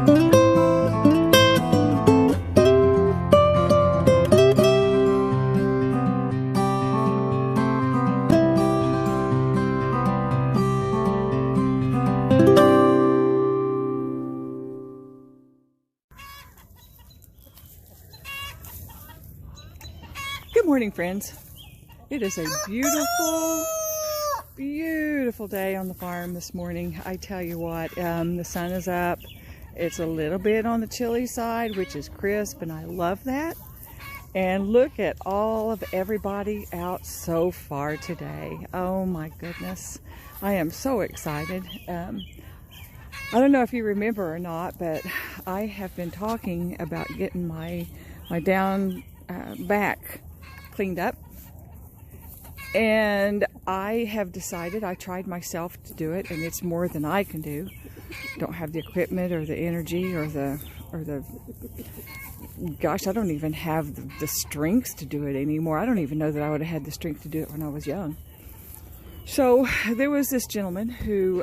Good morning, friends. It is a beautiful day on the farm this morning. I tell you what, the sun is up. It's a little bit on the chilly side, which is crisp, and I love that. And look at all of everybody out so far today. Oh my goodness. I am so excited. I don't know if you remember or not, but I have been talking about getting my down back cleaned up, and I have decided, I tried myself to do it, and it's more than I can do. Don't have the equipment or the energy or the gosh, I don't even have the strength to do it anymore. I don't even know that I would have had the strength to do it when I was young. So there was this gentleman who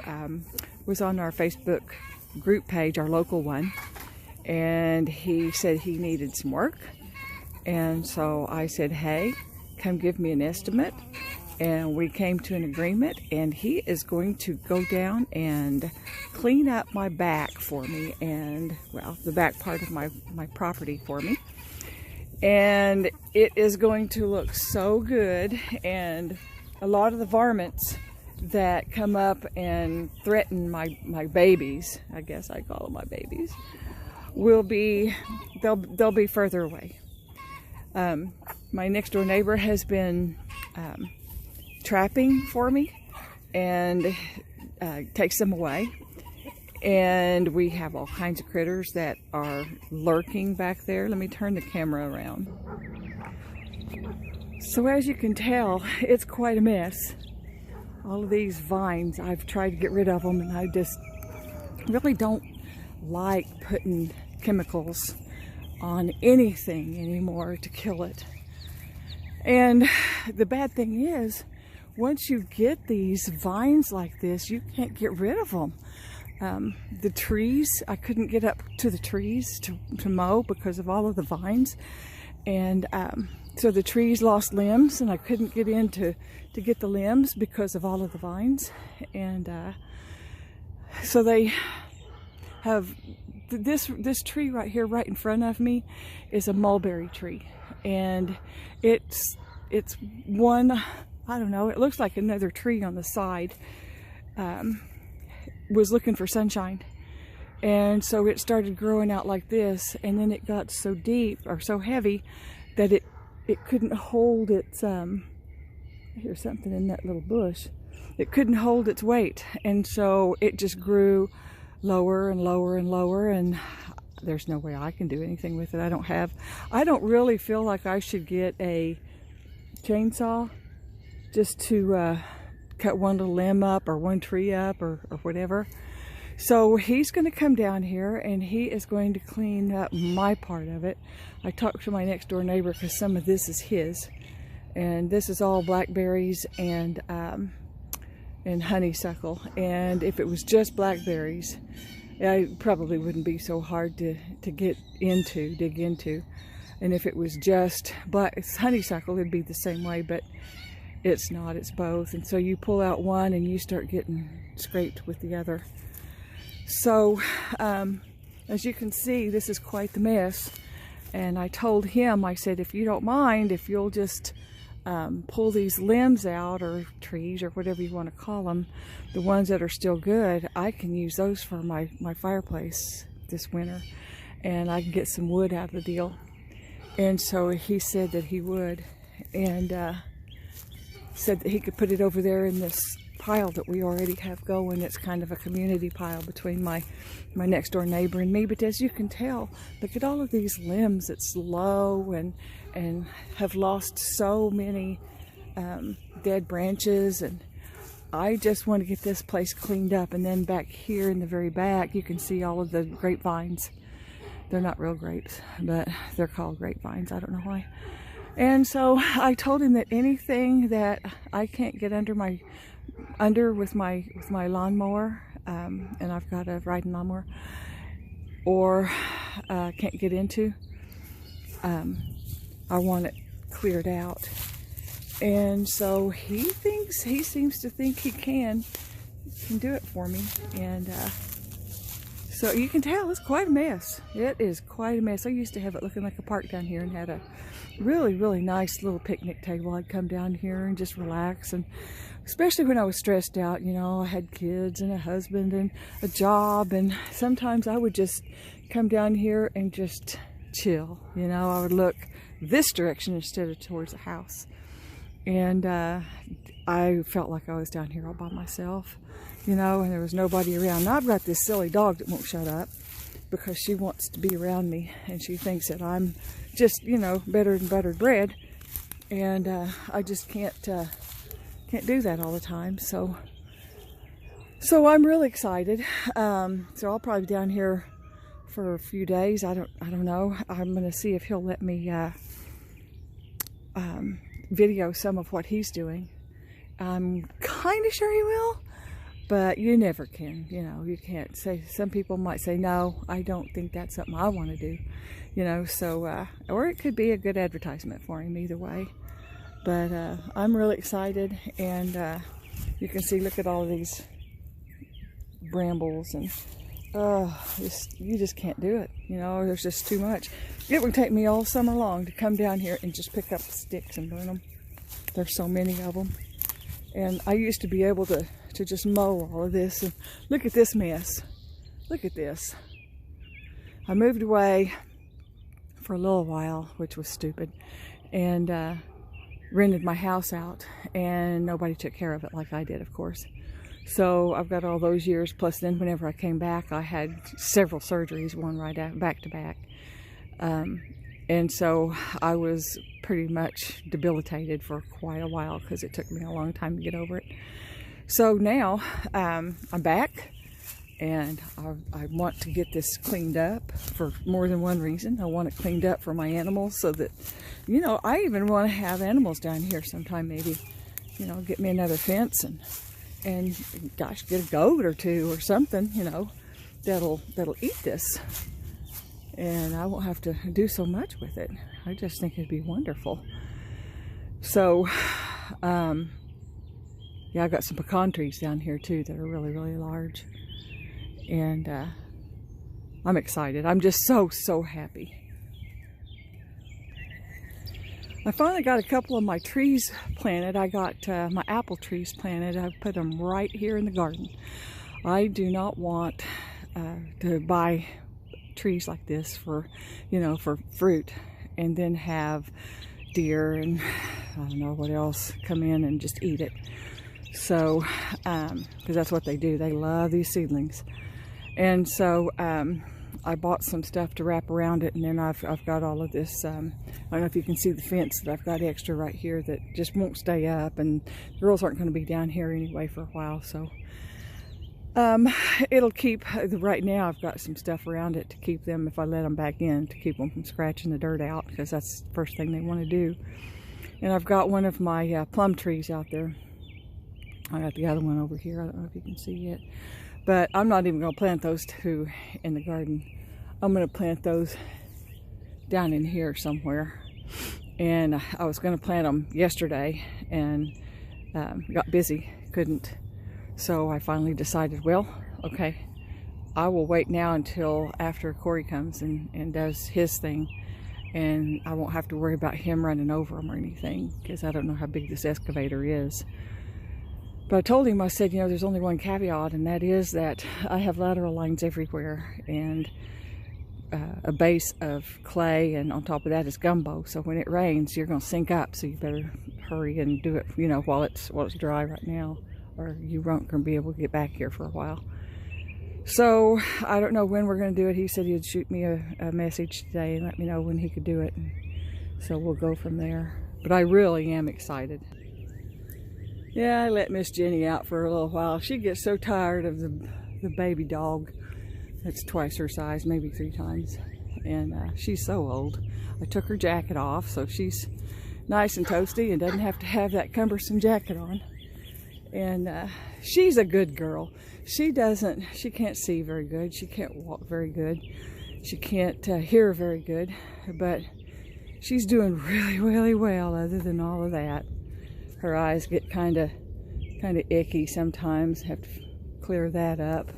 was on our Facebook group page, our local one, and he said he needed some work. And so I said, hey, come give me an estimate. And we came to an agreement, and he is going to go down and clean up my back for me, and, well, the back part of my property for me. And it is going to look so good, and a lot of the varmints that come up and threaten my babies, I guess I call them my babies, will be, they'll be further away. My next door neighbor has been trapping for me and takes them away. And we have all kinds of critters that are lurking back there. Let me turn the camera around. So as you can tell, it's quite a mess. All of these vines, I've tried to get rid of them, and I just really don't like putting chemicals on anything anymore to kill it. And the bad thing is, once you get these vines like this, you can't get rid of them. The trees, I couldn't get up to the trees to mow because of all of the vines. And so the trees lost limbs, and I couldn't get in to get the limbs because of all of the vines. And so they have this tree right here, right in front of me, is a mulberry tree, and it's one, I don't know, it looks like another tree on the side, was looking for sunshine, and so it started growing out like this, and then it got so deep or so heavy that it couldn't hold its here's something in that little bush. It couldn't hold its weight, and so it just grew lower and lower and lower, and there's no way I can do anything with it. I don't really feel like I should get a chainsaw just to cut one little limb up or one tree up or whatever. So he's going to come down here, and he is going to clean up my part of it. I talked to my next door neighbor because some of this is his, and this is all blackberries and honeysuckle. And if it was just blackberries, it probably wouldn't be so hard to dig into. And if it was just honeysuckle, it'd be the same way, but it's not, it's both. And so you pull out one and you start getting scraped with the other. So as you can see, this is quite the mess. And I told him, I said, if you don't mind, if you'll just pull these limbs out, or trees, or whatever you want to call them, the ones that are still good, I can use those for my fireplace this winter, and I can get some wood out of the deal. And so he said that he would, and said that he could put it over there in this pile that we already have going. It's kind of a community pile between my next door neighbor and me. But as you can tell, look at all of these limbs. It's low and have lost so many dead branches, and I just want to get this place cleaned up. And then back here in the very back, you can see all of the grapevines. They're not real grapes, but they're called grapevines. I don't know why. And so I told him that anything that I can't get under with my lawnmower, and I've got a riding lawnmower, or can't get into, I want it cleared out. And so he seems to think he can do it for me. And so you can tell it's quite a mess. It is quite a mess. I used to have it looking like a park down here and had a really, really nice little picnic table. I'd come down here and just relax, and especially when I was stressed out, you know, I had kids and a husband and a job, and sometimes I would just come down here and just chill. You know, I would look this direction instead of towards the house. And I felt like I was down here all by myself, you know, and there was nobody around. Now I've got this silly dog that won't shut up because she wants to be around me, and she thinks that I'm just, you know, better than buttered bread, and I just can't do that all the time. So I'm really excited. So I'll probably be down here for a few days. I don't know. I'm gonna see if he'll let me video some of what he's doing. I'm kind of sure he will, but you never can, you know, you can't say. Some people might say, no, I don't think that's something I want to do, you know, so or it could be a good advertisement for him, either way. But I'm really excited, and you can see, look at all of these brambles, and you just can't do it, you know, there's just too much. It would take me all summer long to come down here and just pick up sticks and burn them. There's so many of them. And I used to be able to just mow all of this, and look at this mess. Look at this. I moved away for a little while, which was stupid, and rented my house out, and nobody took care of it like I did, of course. So I've got all those years, plus then whenever I came back, I had several surgeries, one right back to back. And so I was pretty much debilitated for quite a while because it took me a long time to get over it. So now I'm back, and I want to get this cleaned up for more than one reason. I want it cleaned up for my animals so that, you know, I even want to have animals down here sometime, maybe, you know, get me another fence and gosh, get a goat or two or something, you know, that'll eat this. And I won't have to do so much with it. I just think it'd be wonderful. So, yeah, I've got some pecan trees down here too that are really, really large. And I'm excited. I'm just so happy. I finally got a couple of my trees planted. I got my apple trees planted. I put them right here in the garden. I do not want to buy trees like this for, you know, for fruit, and then have deer and I don't know what else come in and just eat it. So, because that's what they do. They love these seedlings. And so I bought some stuff to wrap around it, and then I've got all of this, I don't know if you can see the fence that I've got extra right here that just won't stay up, and the girls aren't going to be down here anyway for a while, so it'll keep, right now I've got some stuff around it to keep them, if I let them back in, to keep them from scratching the dirt out, because that's the first thing they want to do. And I've got one of my plum trees out there. I got the other one over here. I don't know if you can see it. But I'm not even going to plant those two in the garden. I'm going to plant those down in here somewhere. And I was going to plant them yesterday and got busy, couldn't. So I finally decided, well, okay, I will wait now until after Corey comes and does his thing. And I won't have to worry about him running over them or anything, because I don't know how big this excavator is. But I told him, I said, you know, there's only one caveat, and that is that I have lateral lines everywhere, and a base of clay, and on top of that is gumbo. So when it rains, you're going to sink up. So you better hurry and do it, you know, while it's dry right now, or you aren't going to be able to get back here for a while. So I don't know when we're going to do it. He said he'd shoot me a message today and let me know when he could do it. And so we'll go from there. But I really am excited. Yeah, I let Miss Jenny out for a little while. She gets so tired of the baby dog. It's twice her size, maybe 3 times. And she's so old. I took her jacket off, so she's nice and toasty and doesn't have to have that cumbersome jacket on. And she's a good girl. She can't see very good. She can't walk very good. She can't hear very good. But she's doing really, really well other than all of that. Her eyes get kind of icky sometimes. Have to clear that up.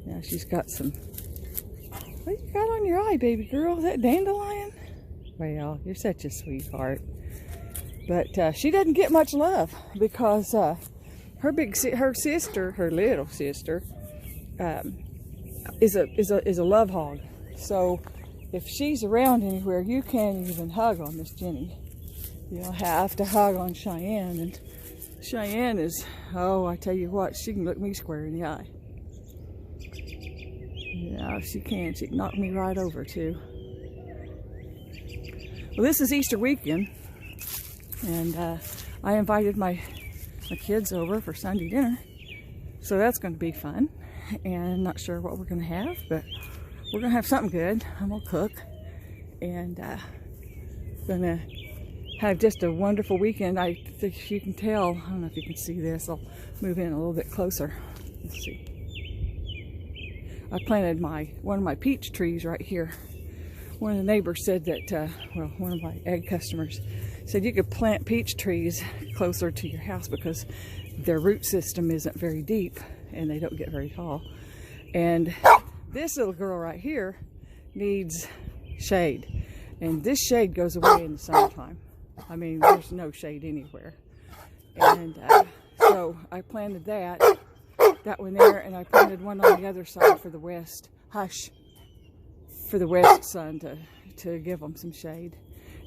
Yeah, she's got some... What you got on your eye, baby girl? Is that dandelion? Well, you're such a sweetheart. But she doesn't get much love because her little sister, is a love hog. So if she's around anywhere, you can't even hug on Miss Jenny. You'll have to hug on Cheyenne, and Cheyenne is, oh, I tell you what, she can look me square in the eye. Yeah, she can. She can knock me right over too. Well, this is Easter weekend, and I invited my kids over for Sunday dinner, so that's going to be fun. And not sure what we're going to have, but we're going to have something good. I'm going to cook, and going to have just a wonderful weekend. I think you can tell. I don't know if you can see this. I'll move in a little bit closer. Let's see. I planted one of my peach trees right here. One of the neighbors said that, well, one of my egg customers said you could plant peach trees closer to your house because their root system isn't very deep and they don't get very tall. And this little girl right here needs shade. And this shade goes away in the summertime. I mean, there's no shade anywhere. And so I planted that one there, and I planted one on the other side for the west, for the west sun to give them some shade.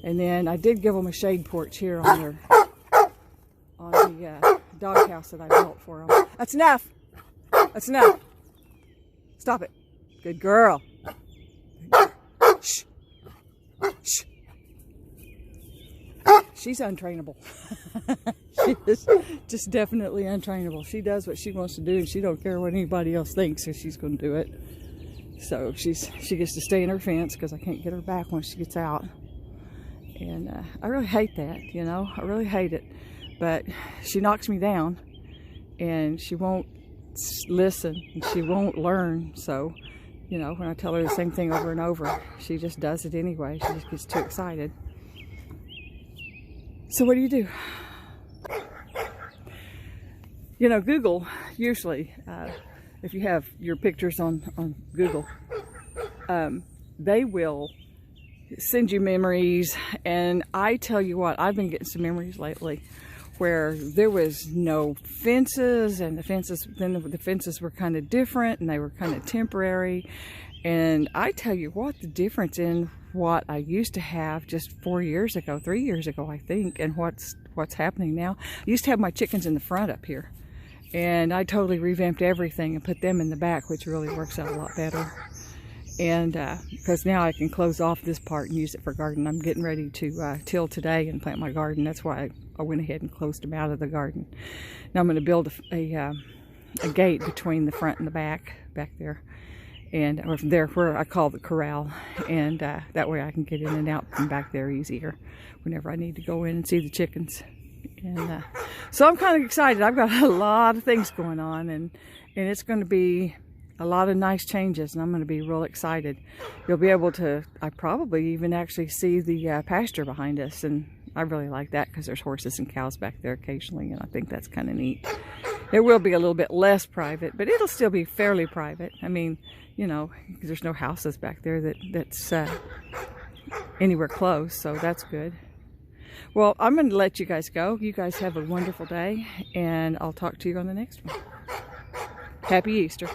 And then I did give them a shade porch here on the doghouse that I built for them. That's enough. That's enough. Stop it. Good girl. Shh. Shh. She's untrainable. She is just definitely untrainable. She does what she wants to do, and she don't care what anybody else thinks, so she's going to do it. So she gets to stay in her fence because I can't get her back once she gets out. And I really hate that, you know. I really hate it. But she knocks me down, and she won't listen, and she won't learn. So, you know, when I tell her the same thing over and over, she just does it anyway. She just gets too excited. So what do? You know, Google, usually, if you have your pictures on Google, they will send you memories. And I tell you what, I've been getting some memories lately where there was no fences, and the fences were kind of different, and they were kind of temporary. And I tell you what, the difference in what I used to have just 3 years ago, I think, and what's happening now. I used to have my chickens in the front up here, and I totally revamped everything and put them in the back, which really works out a lot better. And because now I can close off this part and use it for garden. I'm getting ready to till today and plant my garden. That's why I went ahead and closed them out of the garden. Now I'm going to build a gate between the front and the back there. And or there where I call the corral, and that way I can get in and out from back there easier whenever I need to go in and see the chickens. And so I'm kind of excited. I've got a lot of things going on, and it's going to be a lot of nice changes, and I'm going to be real excited. You'll be able to, I probably even actually see the pasture behind us, and I really like that because there's horses and cows back there occasionally, and I think that's kind of neat. It will be a little bit less private, but it'll still be fairly private. I mean, you know, there's no houses back there that's anywhere close, so that's good. Well, I'm going to let you guys go. You guys have a wonderful day, and I'll talk to you on the next one. Happy Easter.